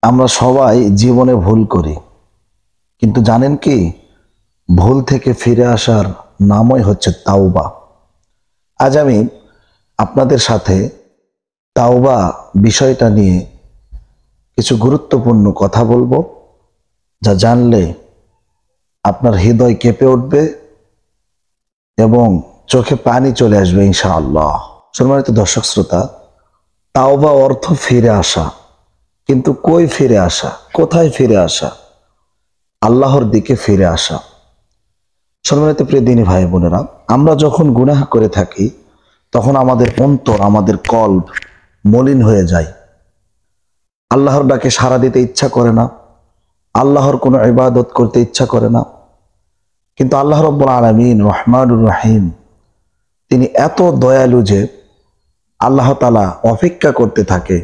আমরা সবাই জীবনে ভুল করি, কিন্তু জানেন কি, ভুল থেকে ফিরে আসার নামই হচ্ছে তাওবা। আজ আমি আপনাদের সাথে তাওবা বিষয়টা নিয়ে কিছু গুরুত্বপূর্ণ কথা বলবো, যা জানলে আপনার হৃদয় কেঁপে উঠবে এবং চোখে পানি চলে আসবে ইনশাআল্লাহ। সম্মানিত দর্শক শ্রোতা, তাওবা অর্থ ফিরে আসা, কিন্তু কই ফিরে আসা, কোথায় ফিরে আসা? আল্লাহর দিকে ফিরে আসা। সম্মানিত প্রিয় দিনী ভাই বোনেরা, আমরা যখন গুনাহ করে থাকি তখন আমাদের অন্তর, আমাদের কল্ব মলিন হয়ে যায়। আল্লাহর ডাকে সাড়া দিতে ইচ্ছা করে না, আল্লাহর কোনো ইবাদত করতে ইচ্ছা করে না। কিন্তু আল্লাহ রাব্বুল আলামিন রহমানুর রহিম, তিনি এত দয়ালু যে আল্লাহ তাআলা অপেক্ষা করতে থাকে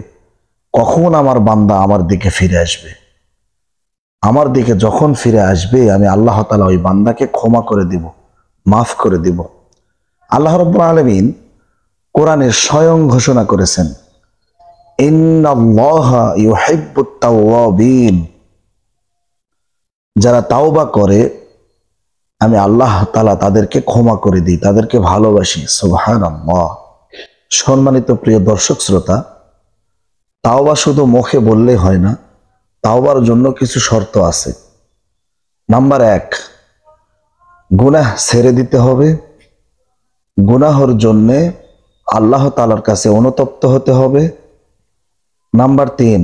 কখন আমার বান্দা আমার দিকে ফিরে আসবে। আমার দিকে যখন ফিরে আসবে আমি আল্লাহ তাআলা ওই বান্দাকে ক্ষমা করে দিব, মাফ করে দিব। আল্লাহ রাব্বুল আলামিন কোরআনে স্বয়ং ঘোষণা করেছেন, ইন্নাল্লাহা ইউহিব্বুত তাওয়াবিন, যারা তাওবা করে আমি আল্লাহ তাআলা তাদেরকে ক্ষমা করে দিই, তাদেরকে ভালোবাসি। সুবহানাল্লাহ। সম্মানিত প্রিয় দর্শক শ্রোতা, তাওবা শুধু মুখে বললেই হয় না, তাওবার জন্য কিছু শর্ত আছে। নাম্বার 1, গুনাহ ছেড়ে দিতে হবে। গুনাহর জন্যে আল্লাহ তাআলার কাছে অনুতপ্ত হতে হবে। নাম্বার 3,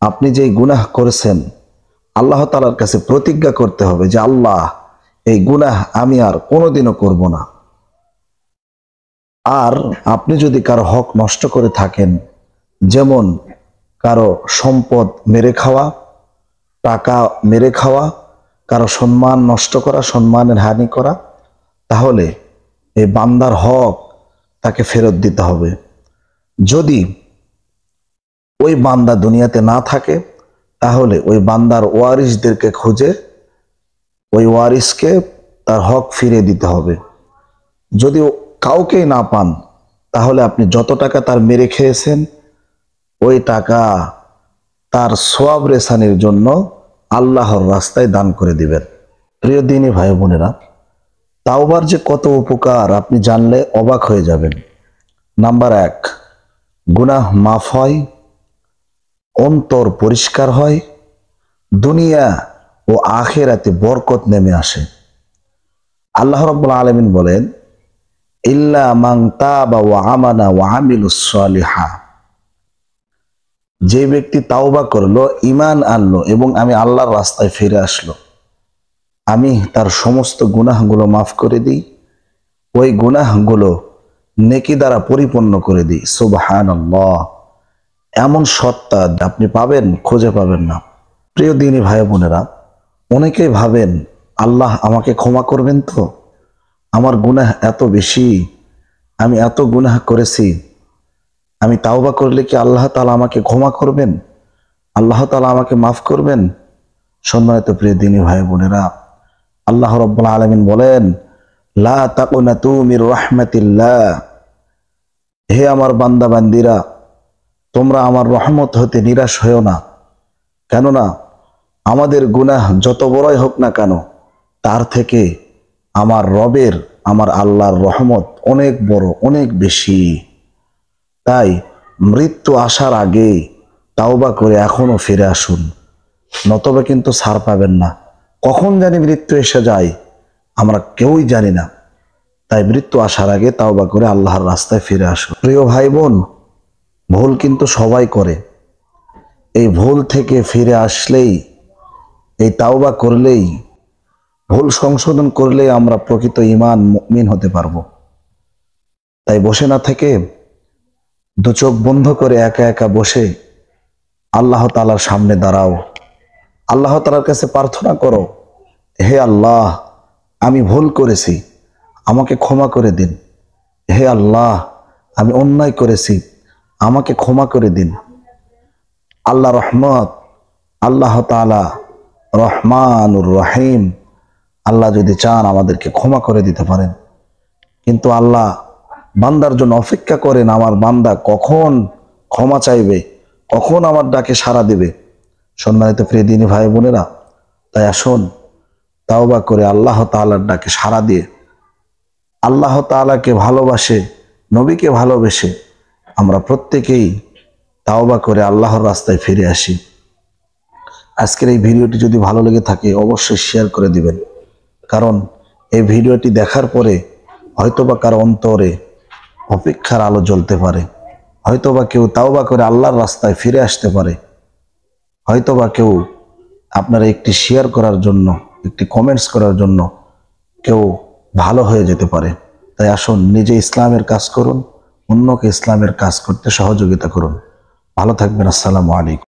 আপনি যেই গুনাহ করেছেন আল্লাহ তাআলার কাছে প্রতিজ্ঞা করতে হবে যে আল্লাহ, এই গুনাহ আমি আর কোনোদিনও করব না। আর আপনি যদি কারো হক নষ্ট করে থাকেন, যেমন কারো সম্পদ মেরে খাওয়া, টাকা মেরে খাওয়া, কারো সম্মান নষ্ট করা, সম্মানের হানি করা, তাহলে এই বান্দার হক তাকে ফেরত দিতে হবে। যদি ওই বান্দা দুনিয়াতে না থাকে তাহলে ওই বান্দার ওয়ারিসদেরকে খুঁজে ওই ওয়ারিসকে তার হক ফিরিয়ে দিতে হবে। যদি কাউকেই না পান তাহলে আপনি যত টাকা তার মেরে খেয়েছেন ওই টাকা তার সওয়াব রেসানির জন্য আল্লাহর রাস্তায় দান করে দিবেন। প্রিয় দিনী ভাই বোনেরা, তাওবার যে কত উপকার আপনি জানলে অবাক হয়ে যাবেন। নাম্বার 1, গুনাহ মাফ হয়, অন্তর পরিষ্কার হয়, দুনিয়া ও আখিরাতে বরকত নেমে আসে। আল্লাহ রাব্বুল আলামিন বলেন, ইল্লা মান তাবা ওয়া আমানা ওয়া আমিলুস সালিহা, যে ব্যক্তি তাওবা করলো, ঈমান আনলো এবং আমি আল্লাহর রাস্তায় ফিরে আসলো, আমি তার সমস্ত গুনাহগুলো মাফ করে দিই, ওই গুনাহগুলো নেকি দ্বারা পরিপূর্ণ করে দিই। সুবহানাল্লাহ। এমন সত্তা আপনি পাবেন, খুঁজে পাবেন না। প্রিয় দিনী ভাই বোনেরা, অনেকেই ভাবেন আল্লাহ আমাকে ক্ষমা করবেন তো, আমার গুনাহ এত বেশি, আমি এত গুনাহ করেছি, আমি তাওবা করলে কি আল্লাহ তাআলা আমাকে ক্ষমা করবেন, আল্লাহ তাআলা আমাকে মাফ করবেন? সম্মানিত প্রিয় দিনী ভাই বোনেরা, আল্লাহ রাব্বুল আলামিন বলেন, লা তাকুনাতু মির রাহমাতিল্লাহ, হে আমার বান্দা বান্দিরা, তোমরা আমার রহমত হতে নিরাশ হয়েও না। কেননা আমাদের গুনাহ যত বড়ই হোক না কেন, তার থেকে আমার রবের, আমার আল্লাহর রহমত অনেক বড়, অনেক বেশি। তাই মৃত্যু আসার আগে তাওবা করে এখনো ফিরে আসুন, নতবা কিন্তু ছাড় পাবেন না। কখন জানি মৃত্যু এসে যায় আমরা কেউই জানি না। তাই মৃত্যু আসার আগে তাওবা করে আল্লাহর রাস্তায় ফিরে আসুন। প্রিয় ভাই বোন, ভুল কিন্তু সবাই করে। এই ভুল থেকে ফিরে আসলেই, এই তাওবা করলেই, ভুল সংশোধন করলেই আমরা প্রকৃত ঈমান মুমিন হতে পারবো। তাই বসে না থেকে দু চোখ বন্ধ করে একা একা বসে আল্লাহ তাআলার সামনে দাঁড়াও, আল্লাহ তাআলার কাছে প্রার্থনা করো, হে আল্লাহ, আমি ভুল করেছি, আমাকে ক্ষমা করে দিন। হে আল্লাহ, আমি অন্যায় করেছি, আমাকে ক্ষমা করে দিন। আল্লাহ রহমত, আল্লাহ তাআলা রহমানুর রহিম, আল্লাহ যদি চান আমাদেরকে ক্ষমা করে দিতে পারেন। কিন্তু আল্লাহ বান্দার জন্য অপেক্ষা করেন, আমার বান্দা কখন ক্ষমা চাইবে, কখন আমার ডাকে সাড়া দেবে। সম্মানিত প্রিয় দিনী ভাই বোনেরা, তাই আসুন তাওবা করে আল্লাহ তাআলার ডাকে সাড়া দিয়ে আল্লাহ তাআলাকে ভালোবাসে, নবীকে ভালোবেসে আমরা প্রত্যেকেই তাওবা করে আল্লাহর রাস্তায় ফিরে আসি। আজকের এই ভিডিওটি যদি ভালো লেগে থাকে অবশ্যই শেয়ার করে দিবেন, কারণ এই ভিডিওটি দেখার পরে হয়তোবা কারো অন্তরে অপেক্ষার আলো জ্বলতে পারে, হয়তোবা কেউ তাওবা করে আল্লাহর রাস্তায় ফিরে আসতে পারে, হয়তোবা কেউ আপনারা একটি শেয়ার করার জন্য, একটি কমেন্টস করার জন্য কেউ ভালো হয়ে যেতে পারে। তাই আসুন নিজে ইসলামের কাজ করুন, অন্যকে ইসলামের কাজ করতে সহযোগিতা করুন। ভালো থাকবেন। আসসালামু আলাইকুম।